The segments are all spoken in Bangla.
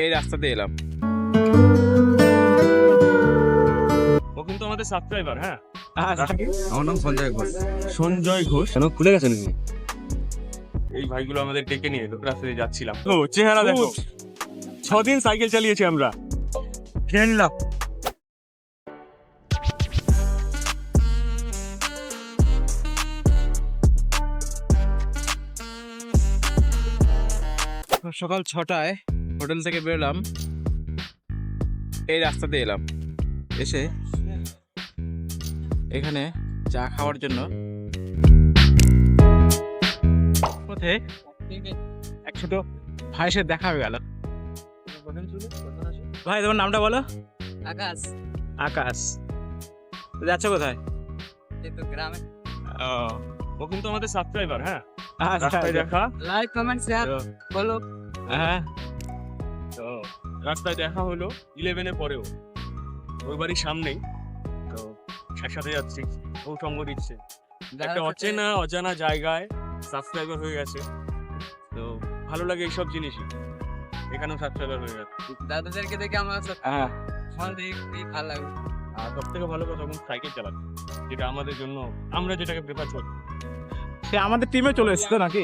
এই রাস্তাতে এলাম। ও কিন্তু আমাদের সাবস্ক্রাইবার। হ্যাঁ, আমার নাম সঞ্জয় ঘোষ। সঞ্জয় ঘোষ। কেন খুলে গেছে নাকি? এই ভাইগুলো আমাদের ডেকে নিয়ে এলো, রাস্তায় যাচ্ছিলাম। ও চেহারা দেখো, 6 দিন সাইকেল চালিয়েছি আমরা। খেয়ে নিলাম। সকাল 6টায় হোটেল থেকে বেরোলাম, এই রাস্তাতে এলাম। এসে এখানে চা খাওয়ার জন্য পথে এক ছোট ভাইয়ের সাথে দেখা হয়ে গেল। ভাই তোমার নামটা বলো? আকাশ। আকাশ। তো যাচ্ছ কোথায়? এই তো গ্রামে। ও কিন্তু আমাদের সাবস্ক্রাইবার। হ্যাঁ, আচ্ছা, রাস্তায় দেখা। লাইক কমেন্ট শেয়ার তো ফলো। হ্যাঁ, তো রাস্তায় দেখা হলো 11-এ পরেও, ওই বাড়ির সামনেই। তো একসাথে যাচ্ছি, ও সঙ্গ দিচ্ছে। একটা অজানা জায়গায় সাবস্ক্রাইবার হয়ে গেছে, তো ভালো লাগে এইসব জিনিসই। এখানেও সাবস্ক্রাইবার হয়ে গেছে। দাদাদেরকে দেখে আমার হ্যাঁ, ভালো লাগে। আর সব থেকে ভালো কথা, এখন সাইকেল চালাচ্ছে, যেটা আমাদের জন্য, আমরা যেটাকে প্রেফার করি। সে আমাদের টিমে চলে এসেছে নাকি?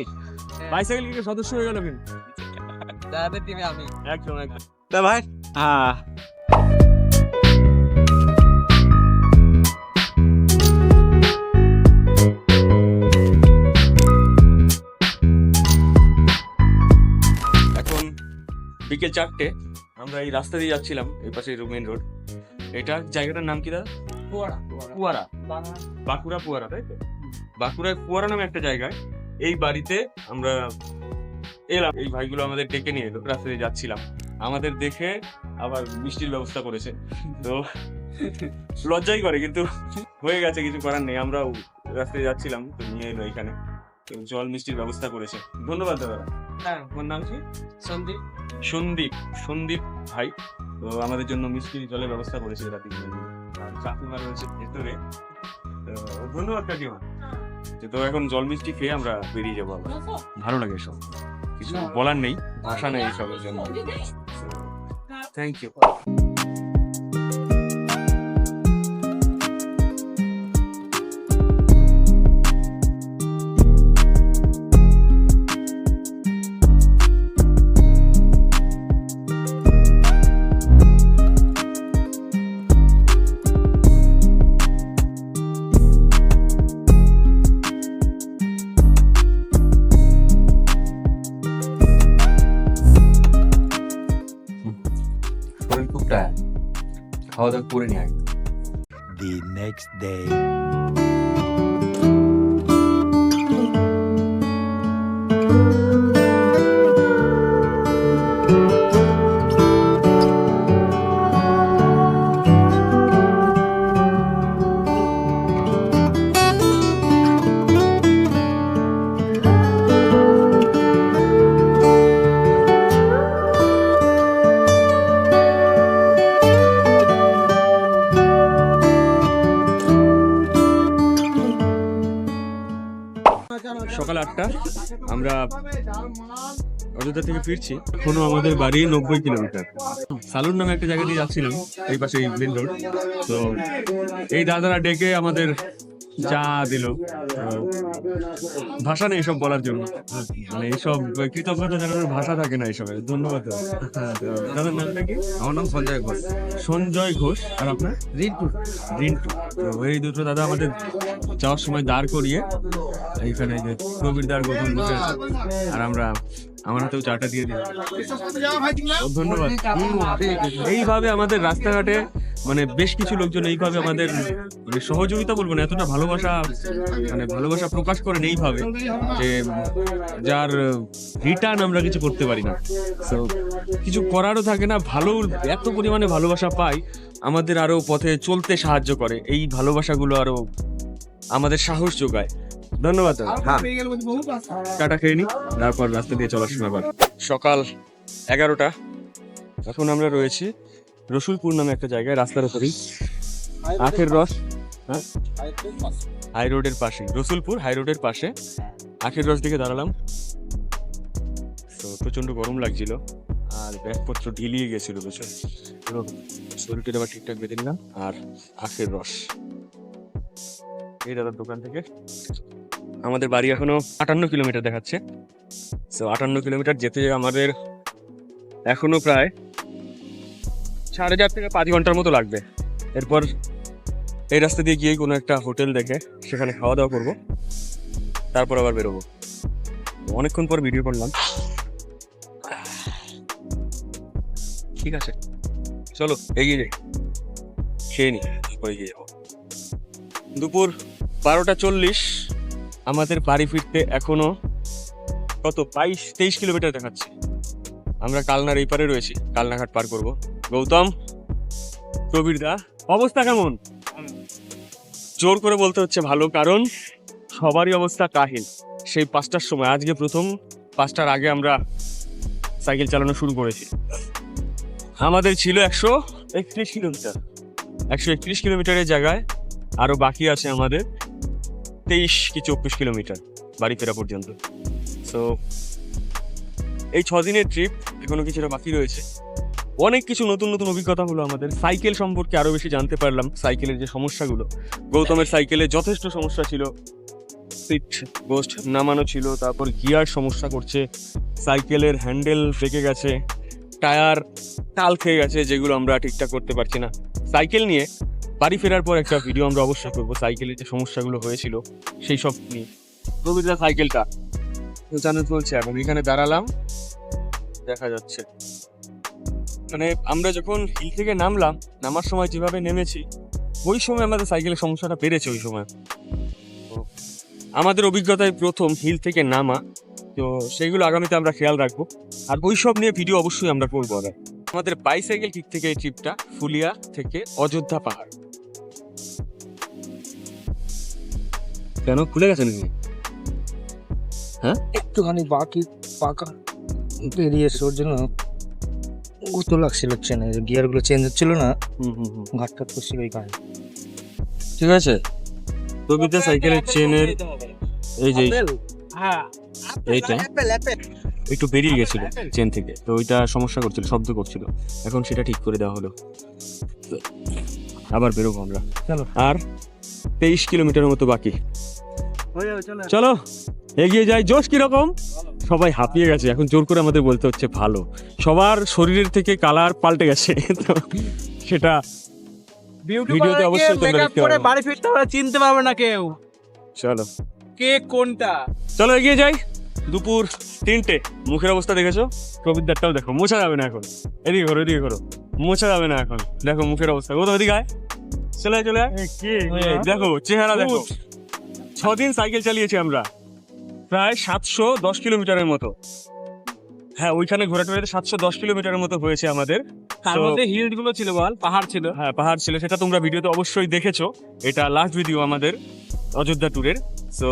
বাইসাইকেল কি সদস্য হয়ে গেল কিন্তু দাদাদের টিমে আমি। একদম। তা ভাই, হ্যাঁ এখন বিকেল 4টে, আমরা এই রাস্তা দিয়ে যাচ্ছিলাম, এই পাশে মেইন রোড। এটা জায়গাটার নাম কি দাদা? পুয়ারা। বাঁকুড়া পুয়ারা, তাই তো? বাঁকুড়ায় পুয়ারা নামে একটা জায়গায় এই বাড়িতে আমরা এলাম। এই ভাইগুলো আমাদের ডেকে নিয়ে এলো, রাস্তা দিয়ে যাচ্ছিলাম। আমাদের দেখে আবার মিষ্টির ব্যবস্থা করেছে। তো লজ্জাই করে, কিন্তু হয়ে গেছে, কিছু করার নেই। আমরাও রাস্তায় যাচ্ছিলাম, তো নিয়ে এলো এখানে। তো জল মিষ্টির ব্যবস্থা করেছে। ধন্যবাদ দাদা। হ্যাঁ, তোমার নাম কি? সন্দীপ। সন্দীপ ভাই। তো আমাদের জন্য মিষ্টি জলের ব্যবস্থা করেছে রাতে। আর কাকিমা রয়েছে ভেতরে। তো ধন্যবাদ কাকিমা। তো এখন জল মিষ্টি খেয়ে আমরা বেরিয়ে যাবো আবার। ভালো লাগে এসব, কিছু বলার নেই, ভাষা নেই এসবের জন্য। Thank you. শরীর খুব টায়ার্ড, খাওয়া দাওয়া করে নিয়ে আগে। The next day. সকাল 8টা, আমরা অযোধ্যা থেকে ফিরছি। এখনো আমাদের বাড়ি 90 কিলোমিটার। সালুর নামে একটা জায়গা দিয়ে যাচ্ছিলাম, এই পাশে মেন রোড। তো এই দাদারা ডেকে আমাদের চা দিল। ভাষা নেই এসব বলার জন্য, মানে এইসব কৃতজ্ঞতা জানানোর ভাষা থাকে না এইসবের। ধন্যবাদ দাদা। দাদার নামটা কি? আমার নাম সঞ্জয় ঘোষ। সঞ্জয় ঘোষ। আর আপনার? রিন্টু। তো এই দুটো দাদা আমাদের যাওয়ার সময় দাঁড় করিয়ে এইখানে যে প্রবীর দার গৌতম বসে আছে, আর আমরা আমার হাতেও চাটা দিয়ে দিই। ধন্যবাদ। এইভাবে আমাদের রাস্তাঘাটে মানে বেশ কিছু লোকজন এইভাবে আমাদের মানে সহযোগিতা বলবো না, এতটা ভালোবাসা, মানে ভালোবাসা প্রকাশ করেন এইভাবে, যে যার রিটার্ন আমরা কিছু করতে পারি না। তো কিছু করারও থাকে না, ভালো এত পরিমাণে ভালোবাসা পাই, আমাদের আরো পথে চলতে সাহায্য করে। এই ভালোবাসাগুলো আরো আমাদের সাহস যোগায়। ধন্যবাদ দাদা। হ্যাঁ, টাটা খেয়ে নি, তারপর রাস্তা দিয়ে চলার সময় আবার। সকাল 11টা, এখন আমরা রয়েছি রসুলপুর নামে একটা জায়গায়, রাস্তার উপরেই। আখের রস, হ্যাঁ, হাই রোডের পাশে, রসুলপুর হাই রোডের পাশে আখের রস দিকে দাঁড়ালাম। তো প্রচন্ড গরম লাগছিল, আর আর ব্যাগপত্র ঢিলিয়ে গেছিল পেছনে। পুরো শরীরটা আবার ঠিকঠাক বেঁধে নিলাম। আর আখের রস এই দাদার দোকান থেকে। আমাদের বাড়ি এখনো 58 কিলোমিটার দেখাচ্ছে। সো 58 কিলোমিটার যেতে আমাদের এখনো প্রায় 4.5 থেকে 5 ঘন্টার মতো লাগবে। এরপর এই রাস্তা দিয়ে গিয়ে কোনো একটা হোটেল দেখে সেখানে খাওয়া দাওয়া করবো, তারপর আবার বেরোবো। অনেকক্ষণ পর ভিডিও করলাম। ঠিক আছে, চলো এগিয়ে যাই, খেয়ে নি, তারপর এগিয়ে যাবো। দুপুর 12:40। আমাদের বাড়ি ফিরতে এখনো কত 22-23 কিলোমিটার দেখাচ্ছে। আমরা কালনার এই পারে রয়েছি, কালনাঘাট পার করব। গৌতম, প্রবীর দা, অবস্থা কেমন? জোর করে বলতে হচ্ছে ভালো, কারণ সবারই অবস্থা কাহিল। সেই 5টার সময়, আজকে প্রথম 5টার আগে আমরা সাইকেল চালানো শুরু করেছি। আমাদের ছিল 131 কিলোমিটার। 131 কিলোমিটারের জায়গায় আরো বাকি আছে আমাদের 23 কি 24 কিলোমিটার বাড়ি ফেরা পর্যন্ত। সো এই 6 দিনের ট্রিপ এখনো কিছুটা বাকি রয়েছে। অনেক কিছু নতুন নতুন অভিজ্ঞতা হলো আমাদের। সাইকেল সম্পর্কে আরো বেশি জানতে পারলাম, সাইকেলের যে সমস্যাগুলো। গৌতমের সাইকেলে যথেষ্ট সমস্যা ছিল, সিট পোস্ট নামানো ছিল, তারপর গিয়ার সমস্যা করছে, সাইকেলের হ্যান্ডেল বেঁকে গেছে, টায়ার টাল খেয়ে গেছে, যেগুলো আমরা ঠিকঠাক করতে পারছি না। সাইকেল নিয়ে বাড়ি ফেরার পর একটা ভিডিও আমরা অবশ্যই করবো, সাইকেলের যে সমস্যাগুলো হয়েছিল সেই সব নিয়ে। প্রবীরদা সাইকেলটা চালু চলছে এখন, এখানে দাঁড়ালাম, দেখা যাচ্ছে। মানে আমরা যখন হিল থেকে নামার সময় যেভাবে নেমেছি, ওই সময় আমাদের সাইকেলের সমস্যাটা বেড়েছে। ওই সময় আমাদের অভিজ্ঞতায় প্রথম হিল থেকে নামা, তো সেইগুলো আগামীতে আমরা খেয়াল রাখবো। আর ওই সব নিয়ে ভিডিও অবশ্যই আমরা করবো। আমাদের বাইসাইকেল কিক থেকে এই ট্রিপটা ফুলিয়া থেকে অযোধ্যা পাহাড়। কেন খুলে গেছে নাকি? হ্যাঁ, একটুখানি বাকি পাকা বেরিয়েছে, ওর জন্য গুতো লাগছিল ট্রেনে, গিয়ারগুলো চেঞ্জ হচ্ছিল না, ঘাটটা করছিল ওই কারণে। ঠিক আছে। প্রবীরদা সাইকেলের চেনের এই যে এইটা একটু বেরিয়ে গেছিল চেন থেকে, তো ওইটা সমস্যা করছিল, শব্দ করছিল। এখন সেটা ঠিক করে দেওয়া হলো, আবার বেরোবো আমরা। চলো। আর 23 কিলোমিটারের মতো বাকি, চলো এগিয়ে যাই। জোশ কিরকম? সবাই হাঁপিয়ে গেছে এখন, জোর করে আমাদের বলতে হচ্ছে ভালো। সবার শরীরের থেকে কালার পাল্টে গেছে, তো সেটা ভিডিওতে অবশ্যই তোমরা দেখতে পাবে। বাড়ি ফিরতে হবে, চিনতে পারবে না কেউ চলো কে কোনটা। চলো এগিয়ে যাই। দুপুর 3টে। মুখের অবস্থা দেখেছো? প্রবীরদারটাও দেখো, মোছা যাবে না এখন। এদিকে করো, এদিকে করো, মোছা যাবে না এখন। দেখো মুখের অবস্থা। ও তো এদিকে আয়, চলে আয়, চলে আয়। দেখো চেহারা দেখো। 6 দিন সাইকেল চালিয়েছি আমরা, প্রায় 710 কিলোমিটারের মতো। হ্যাঁ, ওইখানে ঘোরাটোরাতে 710 কিলোমিটারের মতো হয়েছে আমাদের। তার তো- মধ্যে হিল গুলো ছিল, বল পাহাড় ছিল। হ্যাঁ, পাহাড় ছিল, সেটা তোমরা ভিডিওতে অবশ্যই দেখেছো। এটা লাস্ট ভিডিও আমাদের অযোধ্যা ট্যুরের। সো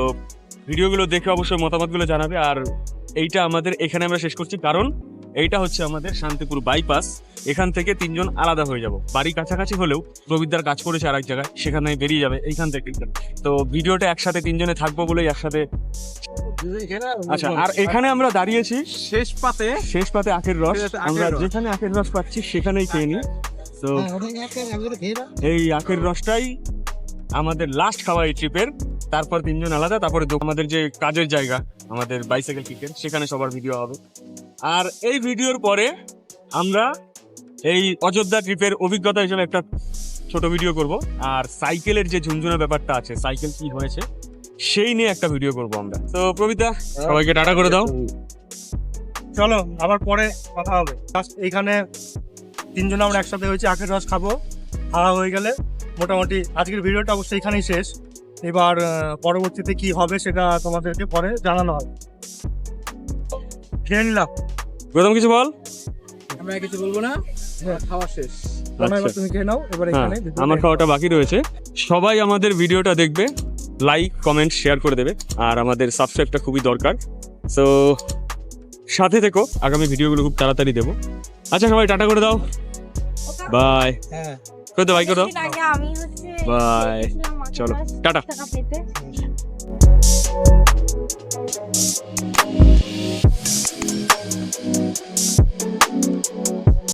ভিডিওগুলো দেখে অবশ্যই মতামতগুলো জানাবে। আর এইটা আমাদের এখানে আমরা শেষ করছি, কারণ এইটা হচ্ছে আমাদের শান্তিপুর বাইপাস। এখান থেকে 3 জন আলাদা হয়ে যাব। বাড়ি কাছাকাছি হলেও প্রবীরদার কাজ করেছে আরেক জায়গায়, সেখানে বেরিয়ে যাবে এইখান থেকে। তো ভিডিওটা একসাথে 3 জনে থাকবো বলেই একসাথে। আচ্ছা, আর এখানে আমরা দাঁড়িয়েছি শেষ পাতে শেষ পাতে আখের রস। আখের আমরা রস। যেখানে আখের রস পাচ্ছি সেখানেই খেয়ে নিই। তো এই আখের রসটাই আমাদের লাস্ট খাওয়া এই ট্রিপের। তারপর 3 জন আলাদা, তারপরে আমাদের যে কাজের জায়গা আমাদের বাইসাইকেল কিকের, সেখানে সবার ভিডিও হবে। আর এই ভিডিওর পরে আমরা এই অযোধ্যা ট্রিপের অভিজ্ঞতা হিসেবে একটা ছোট ভিডিও করব। আর সাইকেলের যে ঝুনঝুনা ব্যাপারটা আছে, সাইকেল কি হয়েছে সেই নিয়ে একটা ভিডিও করব আমরা। তো প্রবীরদা, সবাইকে টাটা করে দাও। চলো আবার পরে কথা হবে। এইখানে 3 জন আমরা একসাথে হয়েছি, আখের রস খাবো। খাওয়া হয়ে গেলে মোটামুটি আজকের ভিডিওটা অবশ্যই এখানেই শেষ। এবার পরবর্তীতে কি হবে সেটা তোমাদেরকে পরে জানানো হবে। খেয়ে নিলাম। প্রথম কিছু বল। আমরা কিছু বলবো না, খাওয়া শেষ। এবার তুমি খেয়ে নাও। এবার হ্যাঁ, এখানে আমার খাওয়াটা বাকি রয়েছে। সবাই আমাদের ভিডিওটা দেখবে, লাইক কমেন্ট শেয়ার করে দেবে। আর আমাদের সাবস্ক্রাইবটা খুবই দরকার। সো সাথে থেকো, আগামী ভিডিওগুলো খুব তাড়াতাড়ি দেবো। আচ্ছা, সবাই টাটা করে দাও, বাই। হ্যাঁ, করে দাও, বাই করে দাও, আমি হচ্ছে বাই। চলো টাটা। টাকা পেতে